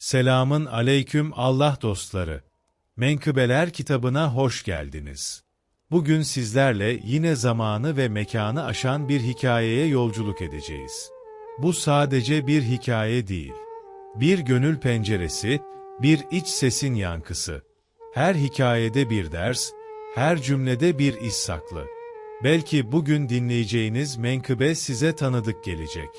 Selamın aleyküm Allah dostları. Menkıbeler kitabına hoş geldiniz. Bugün sizlerle yine zamanı ve mekanı aşan bir hikayeye yolculuk edeceğiz. Bu sadece bir hikaye değil. Bir gönül penceresi, bir iç sesin yankısı. Her hikayede bir ders, her cümlede bir iz saklı. Belki bugün dinleyeceğiniz menkıbe size tanıdık gelecek.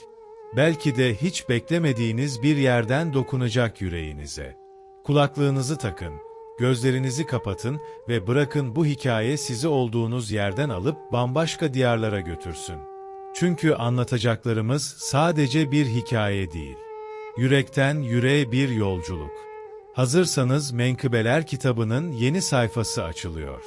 Belki de hiç beklemediğiniz bir yerden dokunacak yüreğinize. Kulaklığınızı takın, gözlerinizi kapatın ve bırakın bu hikaye sizi olduğunuz yerden alıp bambaşka diyarlara götürsün. Çünkü anlatacaklarımız sadece bir hikaye değil. Yürekten yüreğe bir yolculuk. Hazırsanız Menkıbeler kitabının yeni sayfası açılıyor.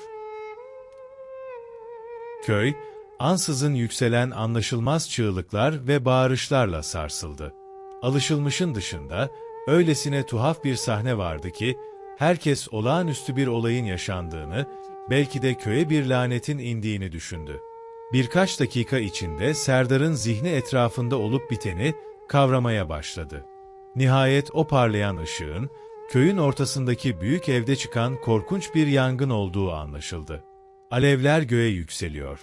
Köy, ansızın yükselen anlaşılmaz çığlıklar ve bağırışlarla sarsıldı. Alışılmışın dışında, öylesine tuhaf bir sahne vardı ki, herkes olağanüstü bir olayın yaşandığını, belki de köye bir lanetin indiğini düşündü. Birkaç dakika içinde Serdar'ın zihni etrafında olup biteni kavramaya başladı. Nihayet o parlayan ışığın, köyün ortasındaki büyük evde çıkan korkunç bir yangın olduğu anlaşıldı. Alevler göğe yükseliyor.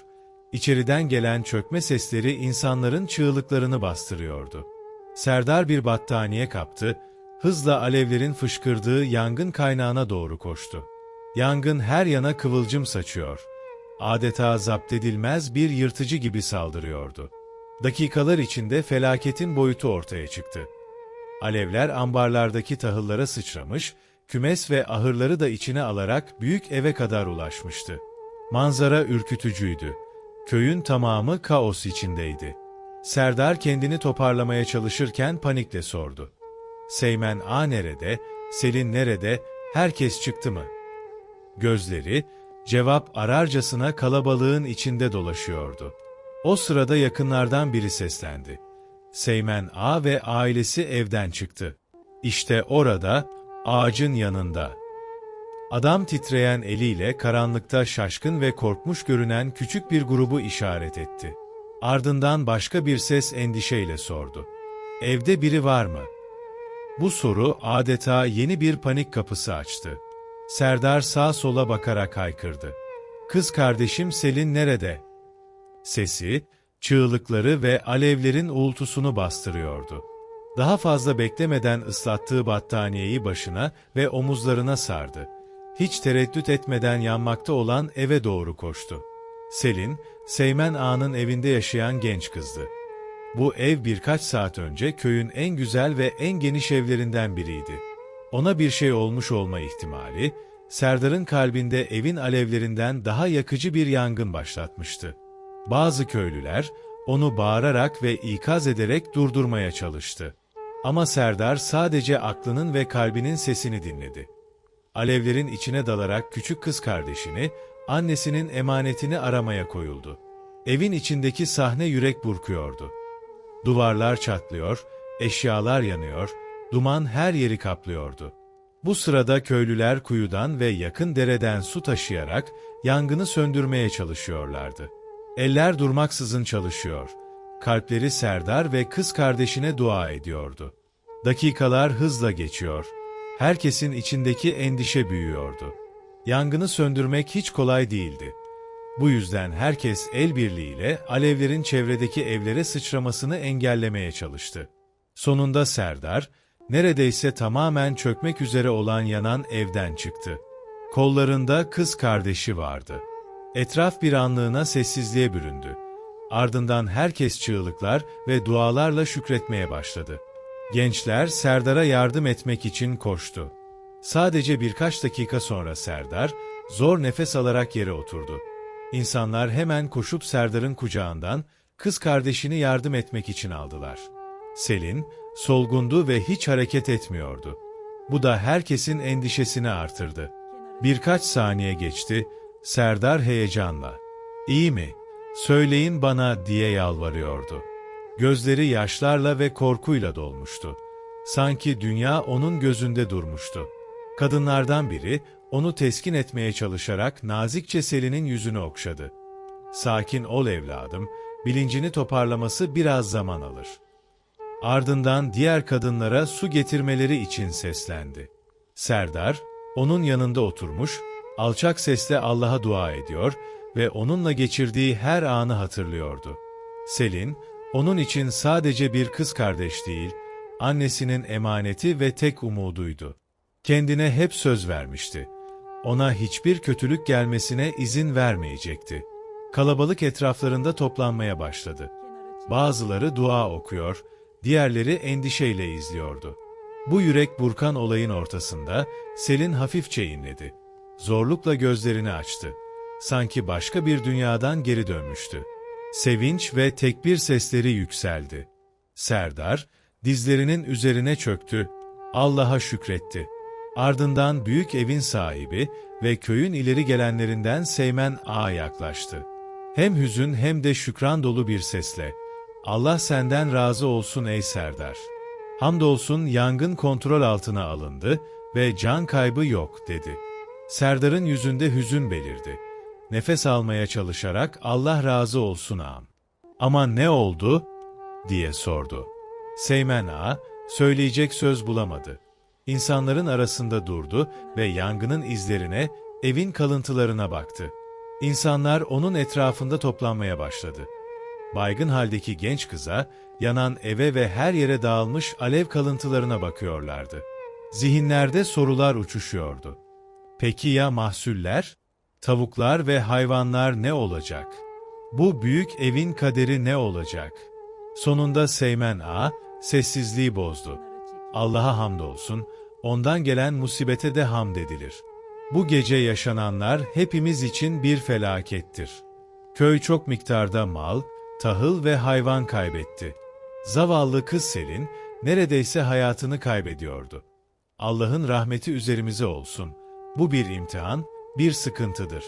İçeriden gelen çökme sesleri insanların çığlıklarını bastırıyordu. Serdar bir battaniye kaptı, hızla alevlerin fışkırdığı yangın kaynağına doğru koştu. Yangın her yana kıvılcım saçıyor. Adeta zapt edilmez bir yırtıcı gibi saldırıyordu. Dakikalar içinde felaketin boyutu ortaya çıktı. Alevler ambarlardaki tahıllara sıçramış, kümes ve ahırları da içine alarak büyük eve kadar ulaşmıştı. Manzara ürkütücüydü. Köyün tamamı kaos içindeydi. Serdar kendini toparlamaya çalışırken panikle sordu. Seymen Ağa nerede, Selin nerede, herkes çıktı mı? Gözleri, cevap ararcasına kalabalığın içinde dolaşıyordu. O sırada yakınlardan biri seslendi. Seymen Ağa ve ailesi evden çıktı. İşte orada, ağacın yanında. Adam titreyen eliyle karanlıkta şaşkın ve korkmuş görünen küçük bir grubu işaret etti. Ardından başka bir ses endişeyle sordu. Evde biri var mı? Bu soru adeta yeni bir panik kapısı açtı. Serdar sağa sola bakarak haykırdı. Kız kardeşim Selin nerede? Sesi, çığlıkları ve alevlerin uğultusunu bastırıyordu. Daha fazla beklemeden ıslattığı battaniyeyi başına ve omuzlarına sardı. Hiç tereddüt etmeden yanmakta olan eve doğru koştu. Selin, Seymen Ağa'nın evinde yaşayan genç kızdı. Bu ev birkaç saat önce köyün en güzel ve en geniş evlerinden biriydi. Ona bir şey olmuş olma ihtimali, Serdar'ın kalbinde evin alevlerinden daha yakıcı bir yangın başlatmıştı. Bazı köylüler, onu bağırarak ve ikaz ederek durdurmaya çalıştı. Ama Serdar sadece aklının ve kalbinin sesini dinledi. Alevlerin içine dalarak küçük kız kardeşini, annesinin emanetini aramaya koyuldu. Evin içindeki sahne yürek burkuyordu. Duvarlar çatlıyor, eşyalar yanıyor, duman her yeri kaplıyordu. Bu sırada köylüler kuyudan ve yakın dereden su taşıyarak yangını söndürmeye çalışıyorlardı. Eller durmaksızın çalışıyor. Kalpleri Serdar ve kız kardeşine dua ediyordu. Dakikalar hızla geçiyor. Herkesin içindeki endişe büyüyordu. Yangını söndürmek hiç kolay değildi. Bu yüzden herkes el birliğiyle alevlerin çevredeki evlere sıçramasını engellemeye çalıştı. Sonunda Serdar, neredeyse tamamen çökmek üzere olan yanan evden çıktı. Kollarında kız kardeşi vardı. Etraf bir anlığına sessizliğe büründü. Ardından herkes çığlıklar ve dualarla şükretmeye başladı. Gençler Serdar'a yardım etmek için koştu. Sadece birkaç dakika sonra Serdar, zor nefes alarak yere oturdu. İnsanlar hemen koşup Serdar'ın kucağından kız kardeşini yardım etmek için aldılar. Selin, solgundu ve hiç hareket etmiyordu. Bu da herkesin endişesini artırdı. Birkaç saniye geçti, Serdar heyecanla, "İyi mi? Söyleyin bana," diye yalvarıyordu. Gözleri yaşlarla ve korkuyla dolmuştu. Sanki dünya onun gözünde durmuştu. Kadınlardan biri, onu teskin etmeye çalışarak nazikçe Selin'in yüzünü okşadı. "Sakin ol evladım, bilincini toparlaması biraz zaman alır." Ardından diğer kadınlara su getirmeleri için seslendi. Serdar, onun yanında oturmuş, alçak sesle Allah'a dua ediyor ve onunla geçirdiği her anı hatırlıyordu. Selin, onun için sadece bir kız kardeş değil, annesinin emaneti ve tek umuduydu. Kendine hep söz vermişti. Ona hiçbir kötülük gelmesine izin vermeyecekti. Kalabalık etraflarında toplanmaya başladı. Bazıları dua okuyor, diğerleri endişeyle izliyordu. Bu yürek burkan olayın ortasında Selin hafifçe inledi. Zorlukla gözlerini açtı. Sanki başka bir dünyadan geri dönmüştü. Sevinç ve tekbir sesleri yükseldi. Serdar, dizlerinin üzerine çöktü, Allah'a şükretti. Ardından büyük evin sahibi ve köyün ileri gelenlerinden Seymen Ağa yaklaştı. Hem hüzün hem de şükran dolu bir sesle, Allah senden razı olsun ey Serdar. Hamdolsun yangın kontrol altına alındı ve can kaybı yok dedi. Serdar'ın yüzünde hüzün belirdi. Nefes almaya çalışarak Allah razı olsun ağam. Ama ne oldu? Diye sordu. Seymen Ağa söyleyecek söz bulamadı. İnsanların arasında durdu ve yangının izlerine, evin kalıntılarına baktı. İnsanlar onun etrafında toplanmaya başladı. Baygın haldeki genç kıza, yanan eve ve her yere dağılmış alev kalıntılarına bakıyorlardı. Zihinlerde sorular uçuşuyordu. Peki ya mahsuller? Tavuklar ve hayvanlar ne olacak? Bu büyük evin kaderi ne olacak? Sonunda Seymen Ağa sessizliği bozdu. Allah'a hamdolsun, ondan gelen musibete de hamd edilir. Bu gece yaşananlar hepimiz için bir felakettir. Köy çok miktarda mal, tahıl ve hayvan kaybetti. Zavallı kız Selin neredeyse hayatını kaybediyordu. Allah'ın rahmeti üzerimize olsun. Bu bir imtihan, bir sıkıntıdır.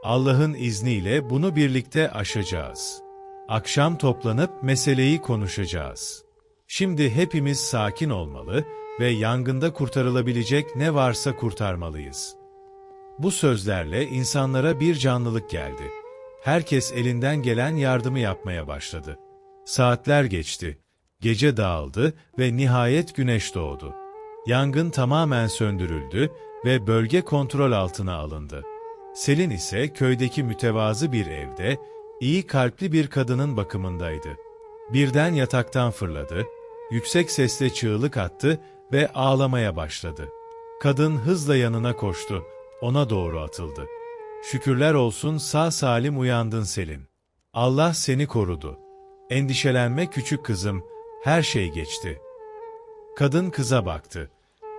Allah'ın izniyle bunu birlikte aşacağız. Akşam toplanıp meseleyi konuşacağız. Şimdi hepimiz sakin olmalı ve yangında kurtarılabilecek ne varsa kurtarmalıyız. Bu sözlerle insanlara bir canlılık geldi. Herkes elinden gelen yardımı yapmaya başladı. Saatler geçti. Gece dağıldı ve nihayet güneş doğdu. Yangın tamamen söndürüldü ve bölge kontrol altına alındı. Selin ise köydeki mütevazı bir evde, iyi kalpli bir kadının bakımındaydı. Birden yataktan fırladı, yüksek sesle çığlık attı ve ağlamaya başladı. Kadın hızla yanına koştu, ona doğru atıldı. Şükürler olsun sağ salim uyandın Selin. Allah seni korudu. Endişelenme küçük kızım, her şey geçti. Kadın kıza baktı.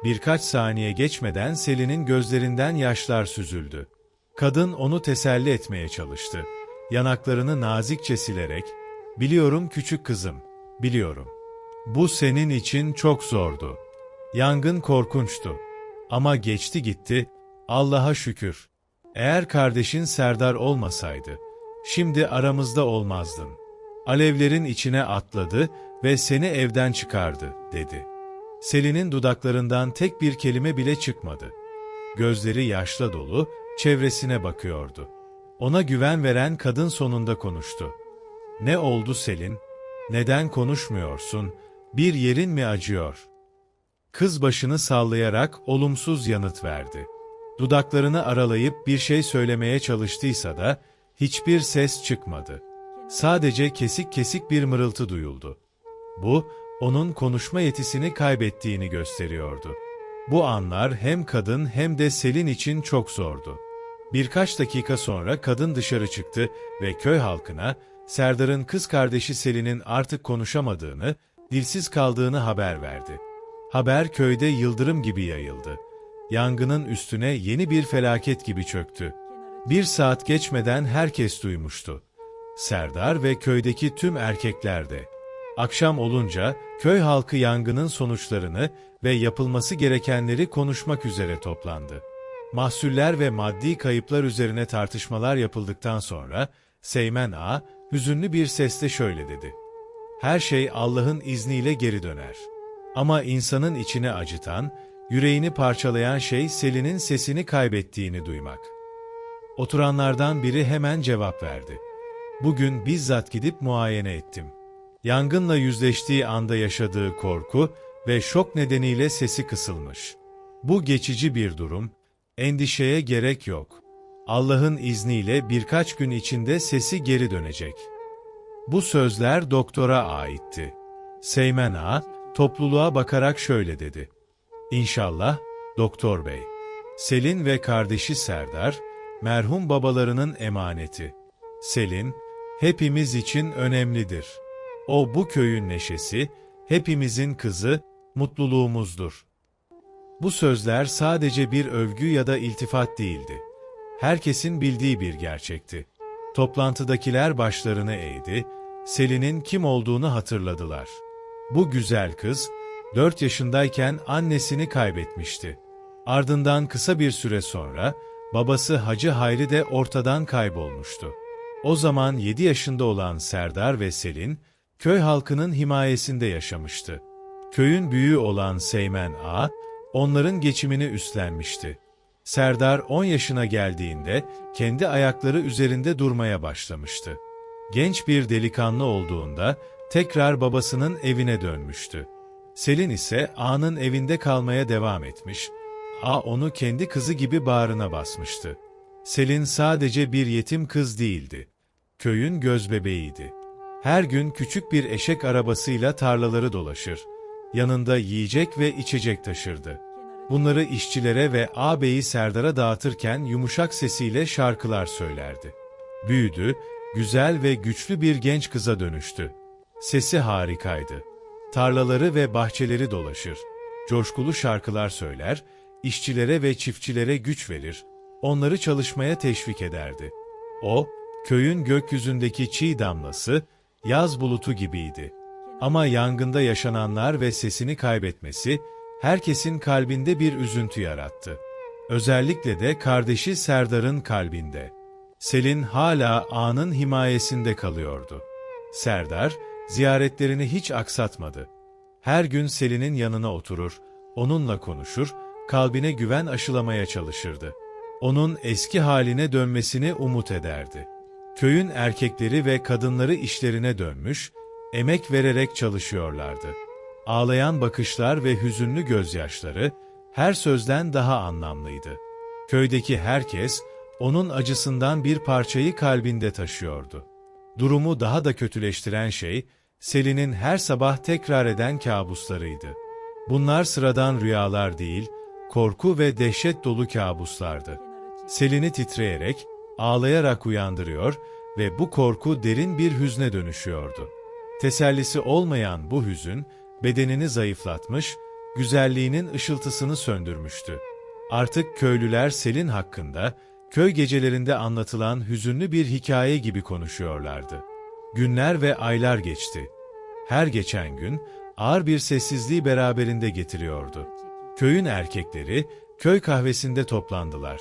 Birkaç saniye geçmeden Selin'in gözlerinden yaşlar süzüldü. Kadın onu teselli etmeye çalıştı. Yanaklarını nazikçe silerek, "Biliyorum küçük kızım, biliyorum. Bu senin için çok zordu. Yangın korkunçtu. Ama geçti gitti, Allah'a şükür. Eğer kardeşin Serdar olmasaydı, şimdi aramızda olmazdın. Alevlerin içine atladı ve seni evden çıkardı," dedi. Selin'in dudaklarından tek bir kelime bile çıkmadı. Gözleri yaşla dolu, çevresine bakıyordu. Ona güven veren kadın sonunda konuştu. "Ne oldu Selin? Neden konuşmuyorsun? Bir yerin mi acıyor?" Kız başını sallayarak olumsuz yanıt verdi. Dudaklarını aralayıp bir şey söylemeye çalıştıysa da hiçbir ses çıkmadı. Sadece kesik kesik bir mırıltı duyuldu. Bu, onun konuşma yetisini kaybettiğini gösteriyordu. Bu anlar hem kadın hem de Selin için çok zordu. Birkaç dakika sonra kadın dışarı çıktı ve köy halkına Serdar'ın kız kardeşi Selin'in artık konuşamadığını, dilsiz kaldığını haber verdi. Haber köyde yıldırım gibi yayıldı. Yangının üstüne yeni bir felaket gibi çöktü. Bir saat geçmeden herkes duymuştu. Serdar ve köydeki tüm erkekler de. Akşam olunca köy halkı yangının sonuçlarını ve yapılması gerekenleri konuşmak üzere toplandı. Mahsuller ve maddi kayıplar üzerine tartışmalar yapıldıktan sonra Seymen Ağa hüzünlü bir sesle şöyle dedi: "Her şey Allah'ın izniyle geri döner. Ama insanın içini acıtan, yüreğini parçalayan şey Selin'in sesini kaybettiğini duymak." Oturanlardan biri hemen cevap verdi: "Bugün bizzat gidip muayene ettim. Yangınla yüzleştiği anda yaşadığı korku ve şok nedeniyle sesi kısılmış. Bu geçici bir durum, endişeye gerek yok. Allah'ın izniyle birkaç gün içinde sesi geri dönecek. Bu sözler doktora aitti. Seymen Ağa, topluluğa bakarak şöyle dedi. İnşallah, doktor bey. Selin ve kardeşi Serdar, merhum babalarının emaneti. Selin, hepimiz için önemlidir. O bu köyün neşesi, hepimizin kızı, mutluluğumuzdur. Bu sözler sadece bir övgü ya da iltifat değildi. Herkesin bildiği bir gerçekti. Toplantıdakiler başlarını eğdi, Selin'in kim olduğunu hatırladılar. Bu güzel kız, 4 yaşındayken annesini kaybetmişti. Ardından kısa bir süre sonra, babası Hacı Hayri de ortadan kaybolmuştu. O zaman 7 yaşında olan Serdar ve Selin, köy halkının himayesinde yaşamıştı. Köyün büyüğü olan Seymen Ağa, onların geçimini üstlenmişti. Serdar 10 yaşına geldiğinde kendi ayakları üzerinde durmaya başlamıştı. Genç bir delikanlı olduğunda tekrar babasının evine dönmüştü. Selin ise ağanın evinde kalmaya devam etmiş, ağa onu kendi kızı gibi bağrına basmıştı. Selin sadece bir yetim kız değildi. Köyün gözbebeğiydi. Her gün küçük bir eşek arabasıyla tarlaları dolaşır, yanında yiyecek ve içecek taşırdı. Bunları işçilere ve ağabeyi Serdar'a dağıtırken yumuşak sesiyle şarkılar söylerdi. Büyüdü, güzel ve güçlü bir genç kıza dönüştü. Sesi harikaydı. Tarlaları ve bahçeleri dolaşır, coşkulu şarkılar söyler, işçilere ve çiftçilere güç verir, onları çalışmaya teşvik ederdi. O, köyün gökyüzündeki çiğ damlası, yaz bulutu gibiydi. Ama yangında yaşananlar ve sesini kaybetmesi, herkesin kalbinde bir üzüntü yarattı. Özellikle de kardeşi Serdar'ın kalbinde. Selin hala ağanın himayesinde kalıyordu. Serdar, ziyaretlerini hiç aksatmadı. Her gün Selin'in yanına oturur, onunla konuşur, kalbine güven aşılamaya çalışırdı. Onun eski haline dönmesini umut ederdi. Köyün erkekleri ve kadınları işlerine dönmüş, emek vererek çalışıyorlardı. Ağlayan bakışlar ve hüzünlü gözyaşları her sözden daha anlamlıydı. Köydeki herkes onun acısından bir parçayı kalbinde taşıyordu. Durumu daha da kötüleştiren şey, Selin'in her sabah tekrar eden kabuslarıydı. Bunlar sıradan rüyalar değil, korku ve dehşet dolu kabuslardı. Selin'i titreyerek, ağlayarak uyandırıyor ve bu korku derin bir hüzne dönüşüyordu. Tesellisi olmayan bu hüzün, bedenini zayıflatmış, güzelliğinin ışıltısını söndürmüştü. Artık köylüler Selin hakkında, köy gecelerinde anlatılan hüzünlü bir hikaye gibi konuşuyorlardı. Günler ve aylar geçti. Her geçen gün, ağır bir sessizliği beraberinde getiriyordu. Köyün erkekleri, köy kahvesinde toplandılar.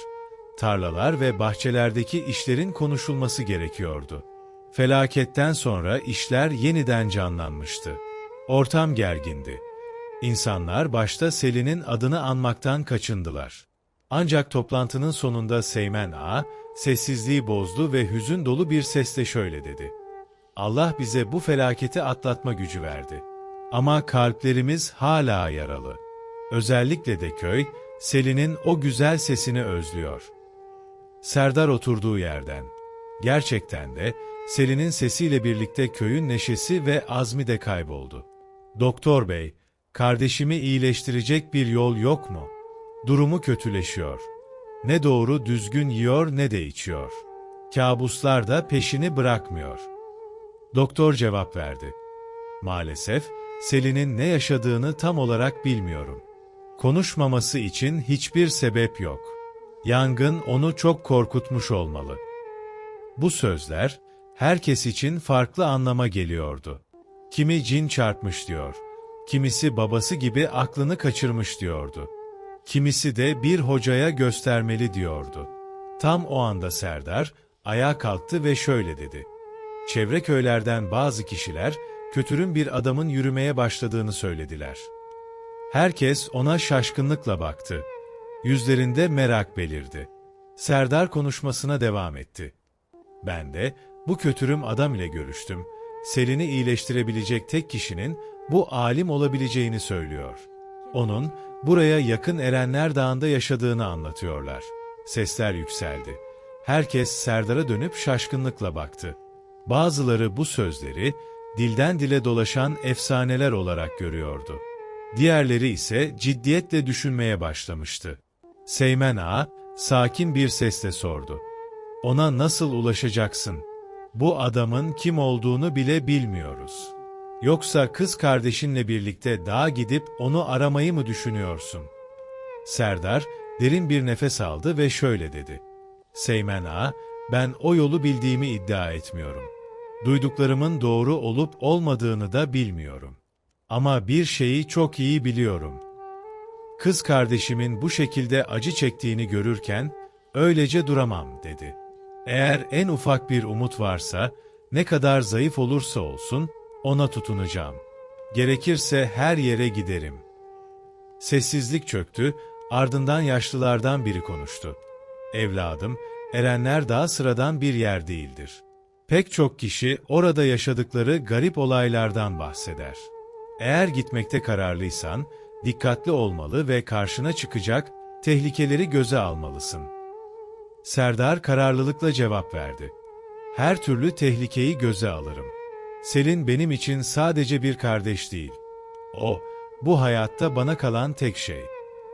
Tarlalar ve bahçelerdeki işlerin konuşulması gerekiyordu. Felaketten sonra işler yeniden canlanmıştı. Ortam gergindi. İnsanlar başta Selin'in adını anmaktan kaçındılar. Ancak toplantının sonunda Seymen Ağa, sessizliği bozdu ve hüzün dolu bir sesle şöyle dedi. Allah bize bu felaketi atlatma gücü verdi. Ama kalplerimiz hala yaralı. Özellikle de köy, Selin'in o güzel sesini özlüyor. Serdar oturduğu yerden. Gerçekten de Selin'in sesiyle birlikte köyün neşesi ve azmi de kayboldu. Doktor bey, kardeşimi iyileştirecek bir yol yok mu? Durumu kötüleşiyor. Ne doğru düzgün yiyor ne de içiyor. Kabuslar da peşini bırakmıyor. Doktor cevap verdi. Maalesef, Selin'in ne yaşadığını tam olarak bilmiyorum. Konuşmaması için hiçbir sebep yok. Yangın onu çok korkutmuş olmalı. Bu sözler, herkes için farklı anlama geliyordu. Kimi cin çarpmış diyor, kimisi babası gibi aklını kaçırmış diyordu. Kimisi de bir hocaya göstermeli diyordu. Tam o anda Serdar, ayağa kalktı ve şöyle dedi. Çevre köylerden bazı kişiler, kötürüm bir adamın yürümeye başladığını söylediler. Herkes ona şaşkınlıkla baktı. Yüzlerinde merak belirdi. Serdar konuşmasına devam etti. Ben de bu kötürüm adam ile görüştüm. Selin'i iyileştirebilecek tek kişinin bu alim olabileceğini söylüyor. Onun buraya yakın Erenler Dağı'nda yaşadığını anlatıyorlar. Sesler yükseldi. Herkes Serdar'a dönüp şaşkınlıkla baktı. Bazıları bu sözleri dilden dile dolaşan efsaneler olarak görüyordu. Diğerleri ise ciddiyetle düşünmeye başlamıştı. Seymen Ağa sakin bir sesle sordu. Ona nasıl ulaşacaksın? Bu adamın kim olduğunu bile bilmiyoruz. Yoksa kız kardeşinle birlikte dağa gidip onu aramayı mı düşünüyorsun? Serdar derin bir nefes aldı ve şöyle dedi. Seymen Ağa, ben o yolu bildiğimi iddia etmiyorum. Duyduklarımın doğru olup olmadığını da bilmiyorum. Ama bir şeyi çok iyi biliyorum. Kız kardeşimin bu şekilde acı çektiğini görürken, öylece duramam dedi. Eğer en ufak bir umut varsa, ne kadar zayıf olursa olsun, ona tutunacağım. Gerekirse her yere giderim. Sessizlik çöktü, ardından yaşlılardan biri konuştu. Evladım, Erenler Dağı sıradan bir yer değildir. Pek çok kişi orada yaşadıkları garip olaylardan bahseder. Eğer gitmekte kararlıysan, dikkatli olmalı ve karşına çıkacak tehlikeleri göze almalısın. Serdar kararlılıkla cevap verdi. Her türlü tehlikeyi göze alırım. Selin benim için sadece bir kardeş değil. O, bu hayatta bana kalan tek şey.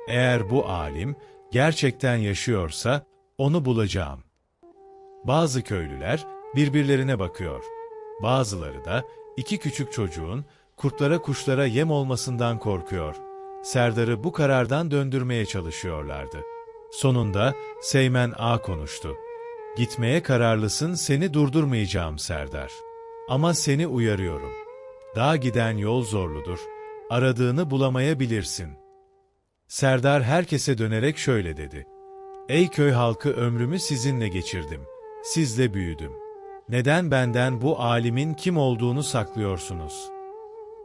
Eğer bu alim gerçekten yaşıyorsa, onu bulacağım. Bazı köylüler birbirlerine bakıyor. Bazıları da iki küçük çocuğun kurtlara kuşlara yem olmasından korkuyor. Serdar'ı bu karardan döndürmeye çalışıyorlardı. Sonunda Seymen Ağa konuştu. Gitmeye kararlısın, seni durdurmayacağım Serdar. Ama seni uyarıyorum. Dağa giden yol zorludur. Aradığını bulamayabilirsin. Serdar herkese dönerek şöyle dedi. Ey köy halkı, ömrümü sizinle geçirdim. Sizle büyüdüm. Neden benden bu alimin kim olduğunu saklıyorsunuz?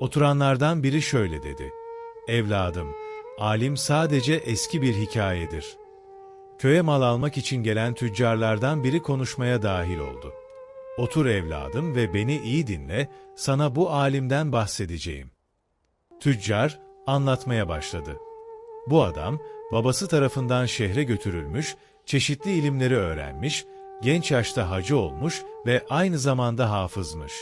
Oturanlardan biri şöyle dedi. Evladım, alim sadece eski bir hikayedir. Köye mal almak için gelen tüccarlardan biri konuşmaya dahil oldu. Otur evladım ve beni iyi dinle, sana bu alimden bahsedeceğim. Tüccar anlatmaya başladı. Bu adam, babası tarafından şehre götürülmüş, çeşitli ilimleri öğrenmiş, genç yaşta hacı olmuş ve aynı zamanda hafızmış.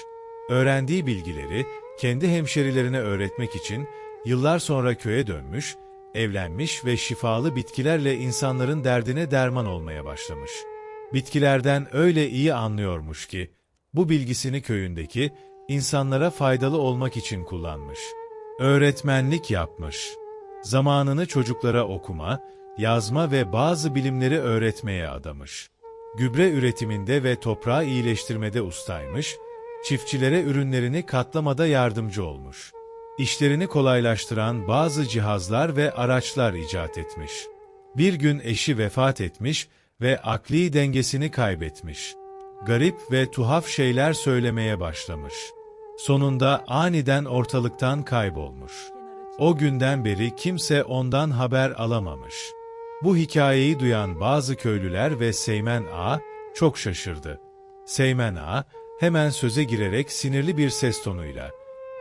Öğrendiği bilgileri kendi hemşerilerine öğretmek için yıllar sonra köye dönmüş, evlenmiş ve şifalı bitkilerle insanların derdine derman olmaya başlamış. Bitkilerden öyle iyi anlıyormuş ki, bu bilgisini köyündeki insanlara faydalı olmak için kullanmış. Öğretmenlik yapmış. Zamanını çocuklara okuma, yazma ve bazı bilimleri öğretmeye adamış. Gübre üretiminde ve toprağı iyileştirmede ustaymış, çiftçilere ürünlerini katlamada yardımcı olmuş. İşlerini kolaylaştıran bazı cihazlar ve araçlar icat etmiş. Bir gün eşi vefat etmiş ve akli dengesini kaybetmiş. Garip ve tuhaf şeyler söylemeye başlamış. Sonunda aniden ortalıktan kaybolmuş. O günden beri kimse ondan haber alamamış. Bu hikayeyi duyan bazı köylüler ve Seymen Ağa çok şaşırdı. Seymen Ağa hemen söze girerek sinirli bir ses tonuyla,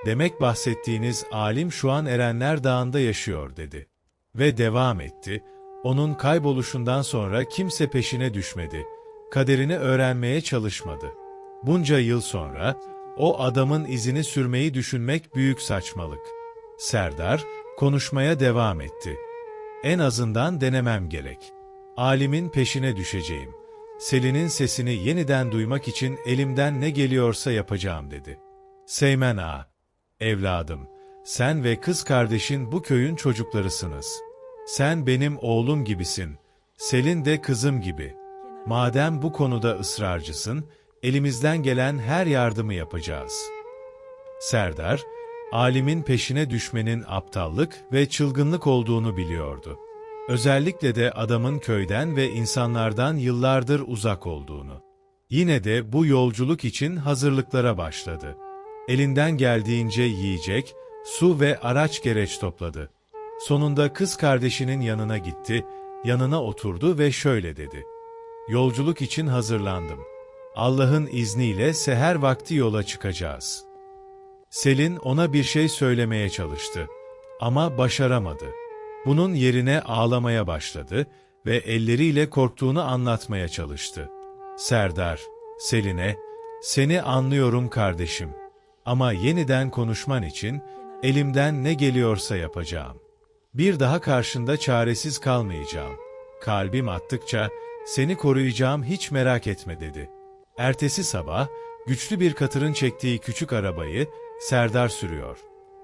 "Demek bahsettiğiniz alim şu an Erenler Dağı'nda yaşıyor," dedi. Ve devam etti, "Onun kayboluşundan sonra kimse peşine düşmedi, kaderini öğrenmeye çalışmadı. Bunca yıl sonra o adamın izini sürmeyi düşünmek büyük saçmalık." Serdar konuşmaya devam etti. "En azından denemem gerek. Alimin peşine düşeceğim. Selin'in sesini yeniden duymak için elimden ne geliyorsa yapacağım," dedi. Seymen Ağa, "Evladım, sen ve kız kardeşin bu köyün çocuklarısınız. Sen benim oğlum gibisin, Selin de kızım gibi. Madem bu konuda ısrarcısın, elimizden gelen her yardımı yapacağız." Serdar, alimin peşine düşmenin aptallık ve çılgınlık olduğunu biliyordu. Özellikle de adamın köyden ve insanlardan yıllardır uzak olduğunu. Yine de bu yolculuk için hazırlıklara başladı. Elinden geldiğince yiyecek, su ve araç gereç topladı. Sonunda kız kardeşinin yanına gitti, yanına oturdu ve şöyle dedi. "Yolculuk için hazırlandım. Allah'ın izniyle seher vakti yola çıkacağız. Selin ona bir şey söylemeye çalıştı. Ama başaramadı. Bunun yerine ağlamaya başladı ve elleriyle korktuğunu anlatmaya çalıştı. Serdar, Selin'e, "Seni anlıyorum kardeşim. Ama yeniden konuşman için elimden ne geliyorsa yapacağım. Bir daha karşında çaresiz kalmayacağım. Kalbim attıkça seni koruyacağım, hiç merak etme," dedi. Ertesi sabah güçlü bir katırın çektiği küçük arabayı Serdar sürüyor.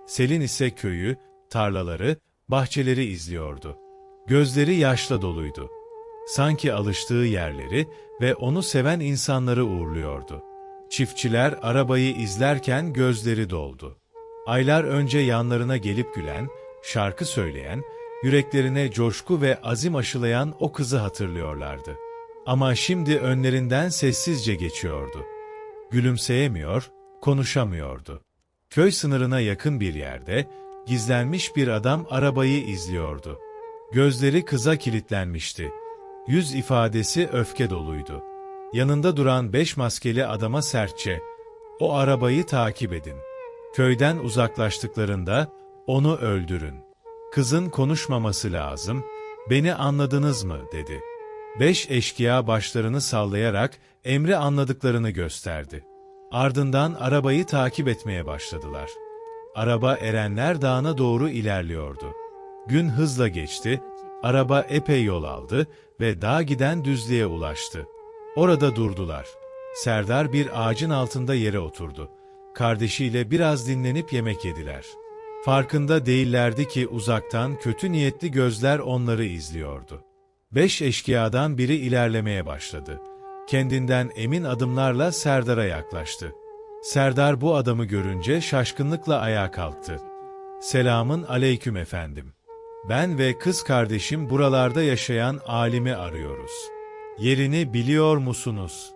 Selin ise köyü, tarlaları, bahçeleri izliyordu. Gözleri yaşla doluydu. Sanki alıştığı yerleri ve onu seven insanları uğurluyordu. Çiftçiler arabayı izlerken gözleri doldu. Aylar önce yanlarına gelip gülen, şarkı söyleyen, yüreklerine coşku ve azim aşılayan o kızı hatırlıyorlardı. Ama şimdi önlerinden sessizce geçiyordu. Gülümseyemiyor, konuşamıyordu. Köy sınırına yakın bir yerde, gizlenmiş bir adam arabayı izliyordu. Gözleri kıza kilitlenmişti. Yüz ifadesi öfke doluydu. Yanında duran 5 maskeli adama sertçe, "O arabayı takip edin. Köyden uzaklaştıklarında onu öldürün. Kızın konuşmaması lazım, beni anladınız mı?" dedi. 5 eşkıya başlarını sallayarak emri anladıklarını gösterdi. Ardından arabayı takip etmeye başladılar. Araba Erenler Dağı'na doğru ilerliyordu. Gün hızla geçti, araba epey yol aldı ve dağa giden düzlüğe ulaştı. Orada durdular. Serdar bir ağacın altında yere oturdu. Kardeşiyle biraz dinlenip yemek yediler. Farkında değillerdi ki uzaktan kötü niyetli gözler onları izliyordu. 5 eşkıyadan biri ilerlemeye başladı. Kendinden emin adımlarla Serdar'a yaklaştı. Serdar bu adamı görünce şaşkınlıkla ayağa kalktı. "Selamın aleyküm efendim. Ben ve kız kardeşim buralarda yaşayan alimi arıyoruz. Yerini biliyor musunuz?"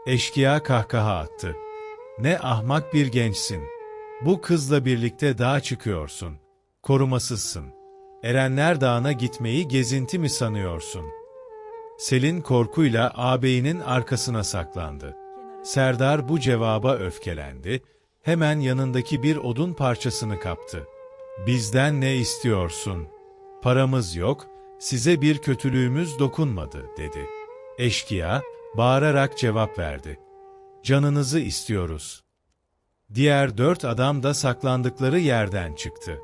Eşkıya kahkaha attı. "Ne ahmak bir gençsin. Bu kızla birlikte dağa çıkıyorsun. Korumasızsın. Erenler Dağı'na gitmeyi gezinti mi sanıyorsun?" Selin korkuyla ağabeyinin arkasına saklandı. Serdar bu cevaba öfkelendi, hemen yanındaki bir odun parçasını kaptı. "Bizden ne istiyorsun? Paramız yok, size bir kötülüğümüz dokunmadı," dedi. Eşkıya, bağırarak cevap verdi. "Canınızı istiyoruz." Diğer 4 adam da saklandıkları yerden çıktı.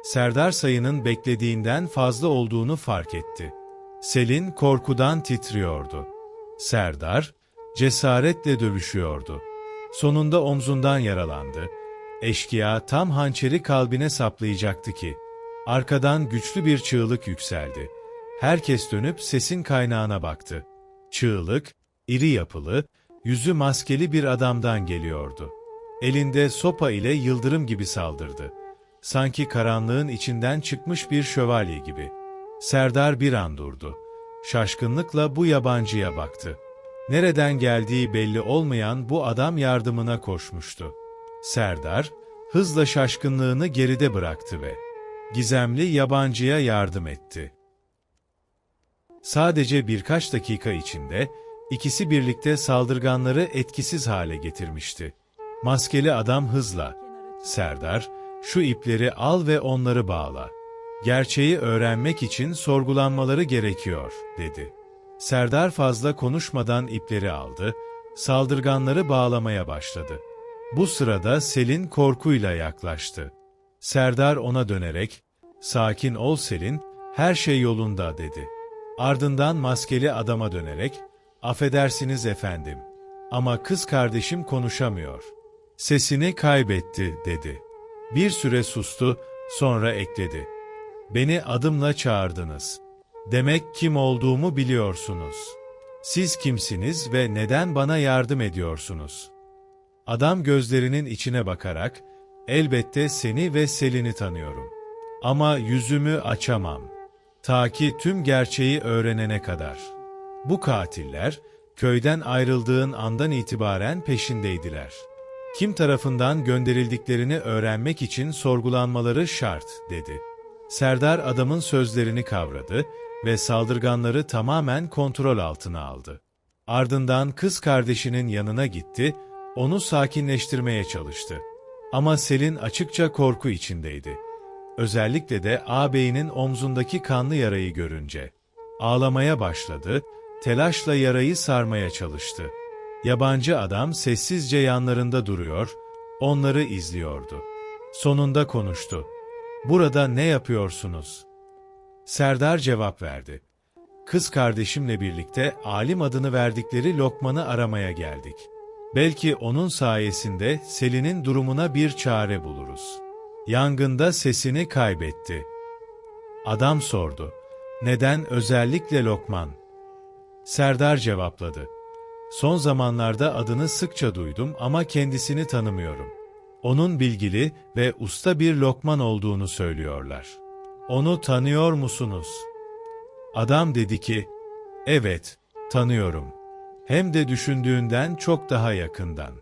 Serdar sayının beklediğinden fazla olduğunu fark etti. Selin korkudan titriyordu. Serdar, cesaretle dövüşüyordu. Sonunda omzundan yaralandı. Eşkıya tam hançeri kalbine saplayacaktı ki, arkadan güçlü bir çığlık yükseldi. Herkes dönüp sesin kaynağına baktı. Çığlık, iri yapılı, yüzü maskeli bir adamdan geliyordu. Elinde sopa ile yıldırım gibi saldırdı. Sanki karanlığın içinden çıkmış bir şövalye gibi. Serdar bir an durdu. Şaşkınlıkla bu yabancıya baktı. Nereden geldiği belli olmayan bu adam yardımına koşmuştu. Serdar, hızla şaşkınlığını geride bıraktı ve gizemli yabancıya yardım etti. Sadece birkaç dakika içinde ikisi birlikte saldırganları etkisiz hale getirmişti. Maskeli adam hızla, "Serdar, şu ipleri al ve onları bağla. Gerçeği öğrenmek için sorgulanmaları gerekiyor," dedi. Serdar fazla konuşmadan ipleri aldı, saldırganları bağlamaya başladı. Bu sırada Selin korkuyla yaklaştı. Serdar ona dönerek, "Sakin ol Selin, her şey yolunda," dedi. Ardından maskeli adama dönerek, "Affedersiniz efendim, ama kız kardeşim konuşamıyor. Sesini kaybetti," dedi. Bir süre sustu, sonra ekledi. "Beni adımla çağırdınız. Demek kim olduğumu biliyorsunuz. Siz kimsiniz ve neden bana yardım ediyorsunuz?" Adam gözlerinin içine bakarak, "Elbette seni ve Selin'i tanıyorum. Ama yüzümü açamam. Ta ki tüm gerçeği öğrenene kadar. Bu katiller, köyden ayrıldığın andan itibaren peşindeydiler. Kim tarafından gönderildiklerini öğrenmek için sorgulanmaları şart," dedi. Serdar adamın sözlerini kavradı ve saldırganları tamamen kontrol altına aldı. Ardından kız kardeşinin yanına gitti, onu sakinleştirmeye çalıştı. Ama Selin açıkça korku içindeydi. Özellikle de ağabeyinin omzundaki kanlı yarayı görünce. Ağlamaya başladı, telaşla yarayı sarmaya çalıştı. Yabancı adam sessizce yanlarında duruyor, onları izliyordu. Sonunda konuştu. "Burada ne yapıyorsunuz?" Serdar cevap verdi. "Kız kardeşimle birlikte alim adını verdikleri Lokman'ı aramaya geldik. Belki onun sayesinde Selin'in durumuna bir çare buluruz." Yangında sesini kaybetti. Adam sordu. "Neden özellikle Lokman?" Serdar cevapladı. "Son zamanlarda adını sıkça duydum ama kendisini tanımıyorum. Onun bilgili ve usta bir Lokman olduğunu söylüyorlar. Onu tanıyor musunuz?" Adam dedi ki, "Evet, tanıyorum. Hem de düşündüğünden çok daha yakından.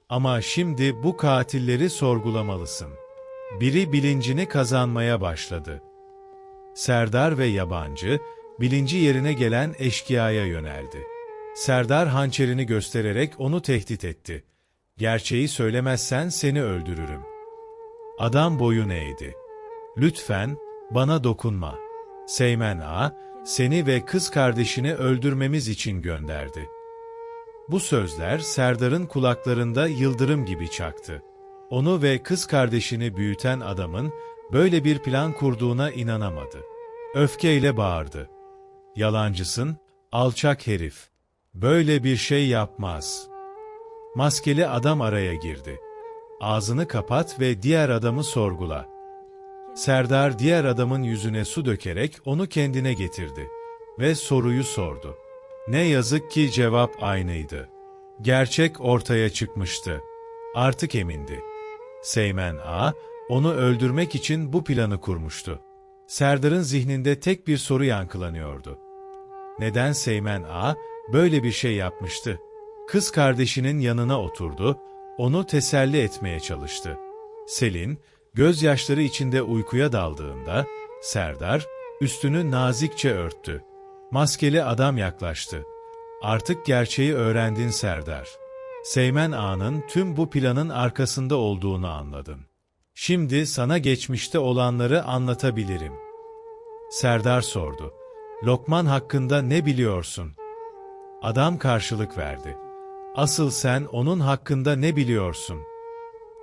Ama şimdi bu katilleri sorgulamalısın." Biri bilincini kazanmaya başladı. Serdar ve yabancı, bilinci yerine gelen eşkıyaya yöneldi. Serdar hançerini göstererek onu tehdit etti. "Gerçeği söylemezsen seni öldürürüm." Adam boyun eğdi. "Lütfen, bana dokunma. Seymen Ağa, seni ve kız kardeşini öldürmemiz için gönderdi." Bu sözler Serdar'ın kulaklarında yıldırım gibi çaktı. Onu ve kız kardeşini büyüten adamın böyle bir plan kurduğuna inanamadı. Öfkeyle bağırdı. "Yalancısın, alçak herif. Böyle bir şey yapmaz." Maskeli adam araya girdi. "Ağzını kapat ve diğer adamı sorgula." Serdar diğer adamın yüzüne su dökerek onu kendine getirdi ve soruyu sordu. Ne yazık ki cevap aynıydı. Gerçek ortaya çıkmıştı. Artık emindi. Seymen Ağa, onu öldürmek için bu planı kurmuştu. Serdar'ın zihninde tek bir soru yankılanıyordu. Neden Seymen Ağa böyle bir şey yapmıştı? Kız kardeşinin yanına oturdu, onu teselli etmeye çalıştı. Selin, gözyaşları içinde uykuya daldığında, Serdar, üstünü nazikçe örttü. Maskeli adam yaklaştı. "Artık gerçeği öğrendin Serdar. Seymen Ağa'nın tüm bu planın arkasında olduğunu anladın. Şimdi sana geçmişte olanları anlatabilirim." Serdar sordu. "Lokman hakkında ne biliyorsun?" Adam karşılık verdi. "Asıl sen onun hakkında ne biliyorsun?"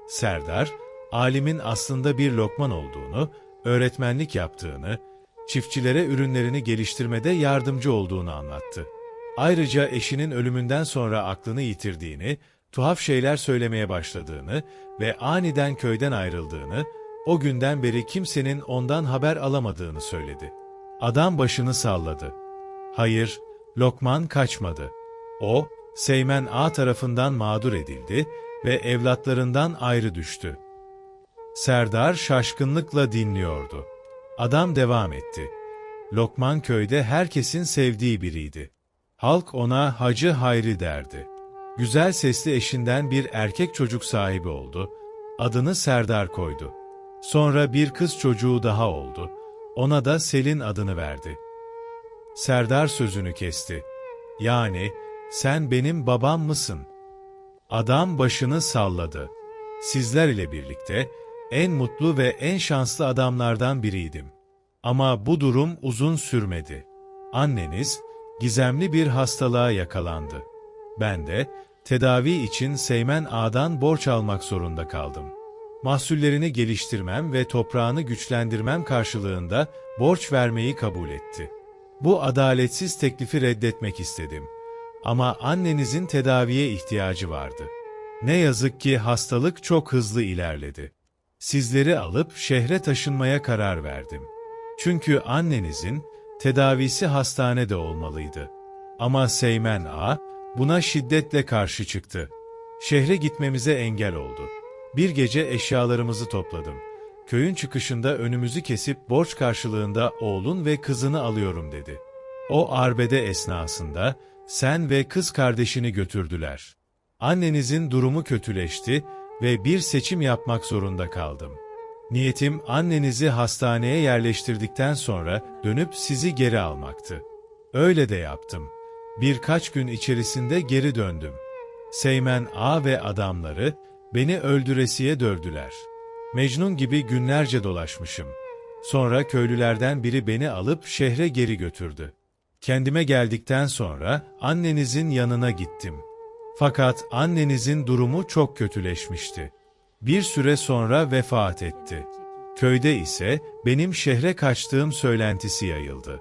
Serdar, alimin aslında bir Lokman olduğunu, öğretmenlik yaptığını, çiftçilere ürünlerini geliştirmede yardımcı olduğunu anlattı. Ayrıca eşinin ölümünden sonra aklını yitirdiğini, tuhaf şeyler söylemeye başladığını ve aniden köyden ayrıldığını, o günden beri kimsenin ondan haber alamadığını söyledi. Adam başını salladı. "Hayır, Lokman kaçmadı. O, Seymen Ağa tarafından mağdur edildi ve evlatlarından ayrı düştü." Serdar şaşkınlıkla dinliyordu. Adam devam etti. "Lokman köyde herkesin sevdiği biriydi. Halk ona Hacı Hayri derdi. Güzel sesli eşinden bir erkek çocuk sahibi oldu. Adını Serdar koydu. Sonra bir kız çocuğu daha oldu. Ona da Selin adını verdi." Serdar sözünü kesti. "Yani sen benim babam mısın?" Adam başını salladı. "Sizler ile birlikte en mutlu ve en şanslı adamlardan biriydim. Ama bu durum uzun sürmedi. Anneniz gizemli bir hastalığa yakalandı. Ben de tedavi için Seymen Ağa'dan borç almak zorunda kaldım. Mahsullerini geliştirmem ve toprağını güçlendirmem karşılığında borç vermeyi kabul etti. Bu adaletsiz teklifi reddetmek istedim. Ama annenizin tedaviye ihtiyacı vardı. Ne yazık ki hastalık çok hızlı ilerledi. Sizleri alıp şehre taşınmaya karar verdim. Çünkü annenizin tedavisi hastanede olmalıydı. Ama Seymen Ağa buna şiddetle karşı çıktı. Şehre gitmemize engel oldu. Bir gece eşyalarımızı topladım. Köyün çıkışında önümüzü kesip borç karşılığında oğlun ve kızını alıyorum dedi. O arbede esnasında sen ve kız kardeşini götürdüler. Annenizin durumu kötüleşti ve bir seçim yapmak zorunda kaldım. Niyetim annenizi hastaneye yerleştirdikten sonra dönüp sizi geri almaktı. Öyle de yaptım. Birkaç gün içerisinde geri döndüm. Seymen Ağa ve adamları beni öldüresiye dövdüler. Mecnun gibi günlerce dolaşmışım. Sonra köylülerden biri beni alıp şehre geri götürdü. Kendime geldikten sonra annenizin yanına gittim. Fakat annenizin durumu çok kötüleşmişti. Bir süre sonra vefat etti. Köyde ise benim şehre kaçtığım söylentisi yayıldı.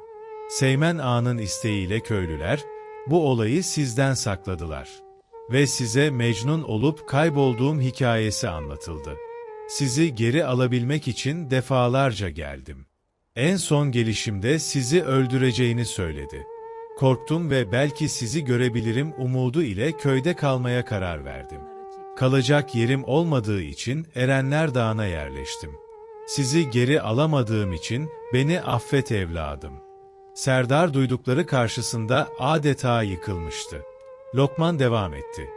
Seymen Ağa'nın isteğiyle köylüler bu olayı sizden sakladılar. Ve size Mecnun olup kaybolduğum hikayesi anlatıldı. Sizi geri alabilmek için defalarca geldim. En son gelişimde sizi öldüreceğini söyledi. Korktum ve belki sizi görebilirim umudu ile köyde kalmaya karar verdim. Kalacak yerim olmadığı için Erenler Dağı'na yerleştim. Sizi geri alamadığım için beni affet evladım. Serdar duydukları karşısında adeta yıkılmıştı. Lokman devam etti.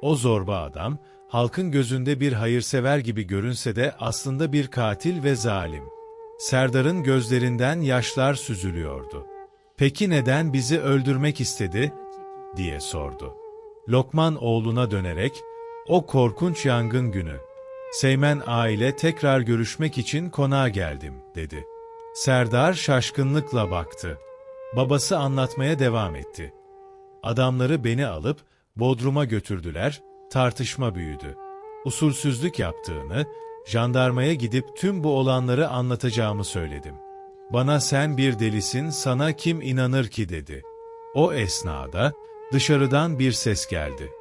O zorba adam, halkın gözünde bir hayırsever gibi görünse de aslında bir katil ve zalim. Serdar'ın gözlerinden yaşlar süzülüyordu. "Peki neden bizi öldürmek istedi?" diye sordu. Lokman oğluna dönerek, "O korkunç yangın günü. Seymen Ağa ile tekrar görüşmek için konağa geldim," dedi. Serdar şaşkınlıkla baktı. Babası anlatmaya devam etti. "Adamları beni alıp Bodrum'a götürdüler, tartışma büyüdü. Usulsüzlük yaptığını, jandarmaya gidip tüm bu olanları anlatacağımı söyledim. Bana sen bir delisin, sana kim inanır ki dedi. O esnada dışarıdan bir ses geldi.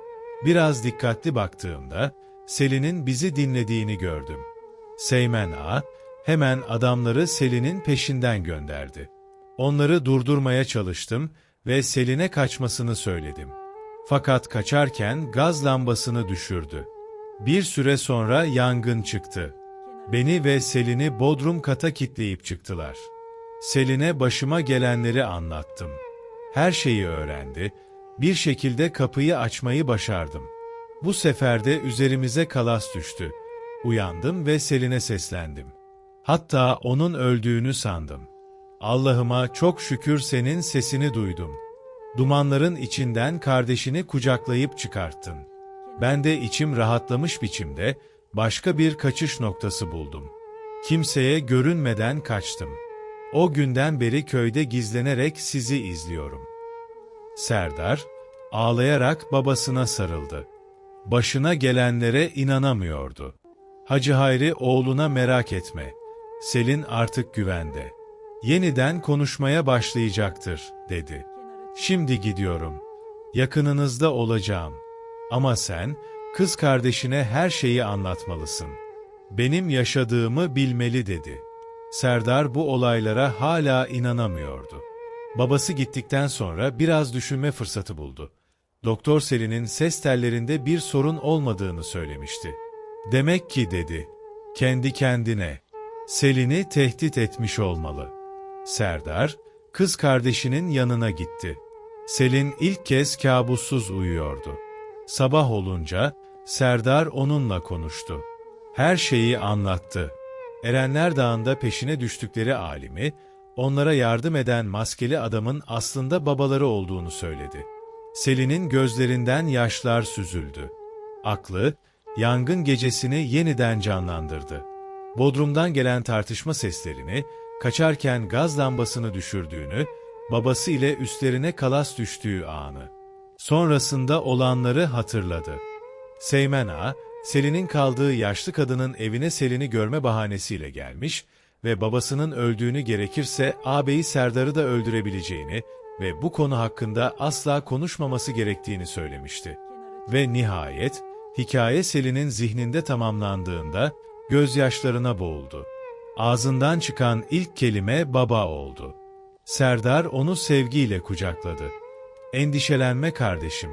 Biraz dikkatli baktığımda Selin'in bizi dinlediğini gördüm. Seymen Ağa hemen adamları Selin'in peşinden gönderdi. Onları durdurmaya çalıştım ve Selin'e kaçmasını söyledim. Fakat kaçarken gaz lambasını düşürdü. Bir süre sonra yangın çıktı. Beni ve Selin'i bodrum kata kilitleyip çıktılar. Selin'e başıma gelenleri anlattım. Her şeyi öğrendi. Bir şekilde kapıyı açmayı başardım. Bu sefer de üzerimize kalas düştü. Uyandım ve Selin'e seslendim. Hatta onun öldüğünü sandım. Allah'ıma çok şükür senin sesini duydum. Dumanların içinden kardeşini kucaklayıp çıkarttın. Ben de içim rahatlamış biçimde başka bir kaçış noktası buldum. Kimseye görünmeden kaçtım. O günden beri köyde gizlenerek sizi izliyorum." Serdar ağlayarak babasına sarıldı. Başına gelenlere inanamıyordu. Hacı Hayri oğluna "Merak etme, Selin artık güvende. Yeniden konuşmaya başlayacaktır," dedi. "Şimdi gidiyorum. Yakınınızda olacağım. Ama sen kız kardeşine her şeyi anlatmalısın. Benim yaşadığımı bilmeli," dedi. Serdar bu olaylara hala inanamıyordu. Babası gittikten sonra biraz düşünme fırsatı buldu. Doktor Selin'in ses tellerinde bir sorun olmadığını söylemişti. "Demek ki," dedi, kendi kendine, "Selin'i tehdit etmiş olmalı." Serdar, kız kardeşinin yanına gitti. Selin ilk kez kabussuz uyuyordu. Sabah olunca Serdar onunla konuştu. Her şeyi anlattı. Erenler Dağı'nda peşine düştükleri alimi, onlara yardım eden maskeli adamın aslında babaları olduğunu söyledi. Selin'in gözlerinden yaşlar süzüldü. Aklı, yangın gecesini yeniden canlandırdı. Bodrum'dan gelen tartışma seslerini, kaçarken gaz lambasını düşürdüğünü, babası ile üstlerine kalas düştüğü anı. Sonrasında olanları hatırladı. Seymen Ağa, Selin'in kaldığı yaşlı kadının evine Selin'i görme bahanesiyle gelmiş ve babasının öldüğünü gerekirse ağabeyi Serdar'ı da öldürebileceğini ve bu konu hakkında asla konuşmaması gerektiğini söylemişti. Ve nihayet, hikaye Selin'in zihninde tamamlandığında gözyaşlarına boğuldu. Ağzından çıkan ilk kelime "baba" oldu. Serdar onu sevgiyle kucakladı. "Endişelenme kardeşim.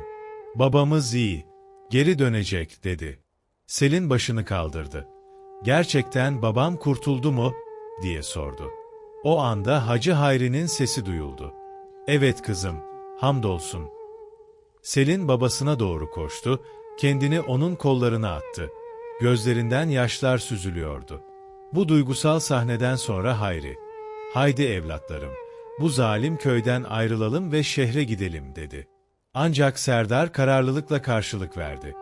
Babamız iyi. Geri dönecek," dedi. Selin başını kaldırdı. "Gerçekten babam kurtuldu mu?" diye sordu. O anda Hacı Hayri'nin sesi duyuldu. "Evet kızım, hamdolsun." Selin babasına doğru koştu, kendini onun kollarına attı. Gözlerinden yaşlar süzülüyordu. Bu duygusal sahneden sonra Hayri, "Haydi evlatlarım, Bu zalim köyden ayrılalım ve şehre gidelim dedi. Ancak Serdar kararlılıkla karşılık verdi.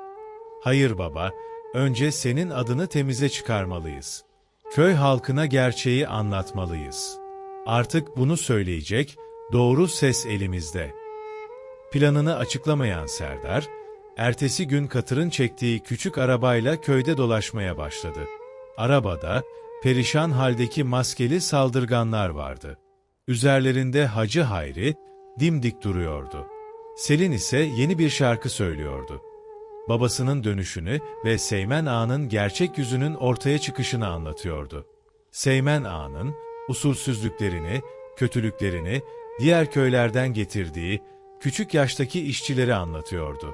Hayır baba, önce senin adını temize çıkarmalıyız. Köy halkına gerçeği anlatmalıyız. Artık bunu söyleyecek doğru ses elimizde. Planını açıklamayan Serdar, ertesi gün Katır'ın çektiği küçük arabayla köyde dolaşmaya başladı. Arabada, perişan haldeki maskeli saldırganlar vardı. Üzerlerinde Hacı Hayri dimdik duruyordu. Selin ise yeni bir şarkı söylüyordu. Babasının dönüşünü ve Seymen Ağa'nın gerçek yüzünün ortaya çıkışını anlatıyordu. Seymen Ağa'nın usulsüzlüklerini, kötülüklerini diğer köylerden getirdiği küçük yaştaki işçileri anlatıyordu.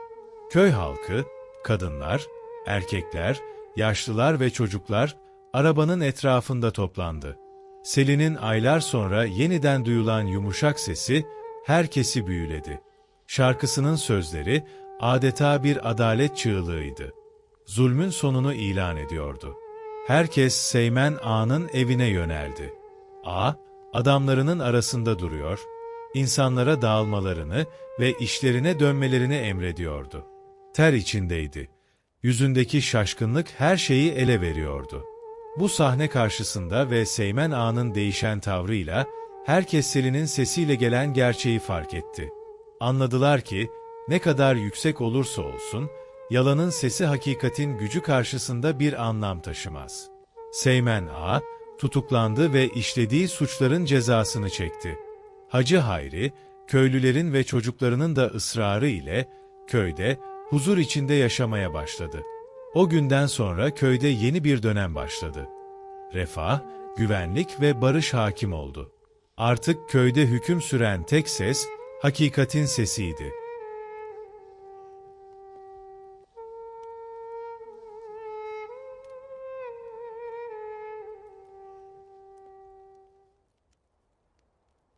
Köy halkı, kadınlar, erkekler, yaşlılar ve çocuklar arabanın etrafında toplandı. Selin'in aylar sonra yeniden duyulan yumuşak sesi herkesi büyüledi. Şarkısının sözleri adeta bir adalet çığlığıydı. Zulmün sonunu ilan ediyordu. Herkes Seymen Ağa'nın evine yöneldi. Ağa, adamlarının arasında duruyor, insanlara dağılmalarını ve işlerine dönmelerini emrediyordu. Ter içindeydi. Yüzündeki şaşkınlık her şeyi ele veriyordu. Bu sahne karşısında ve Seymen Ağa'nın değişen tavrıyla herkes Selin'in sesiyle gelen gerçeği fark etti. Anladılar ki ne kadar yüksek olursa olsun yalanın sesi hakikatin gücü karşısında bir anlam taşımaz. Seymen Ağa tutuklandı ve işlediği suçların cezasını çekti. Hacı Hayri, köylülerin ve çocuklarının da ısrarı ile köyde huzur içinde yaşamaya başladı. O günden sonra köyde yeni bir dönem başladı. Refah, güvenlik ve barış hakim oldu. Artık köyde hüküm süren tek ses, hakikatin sesiydi.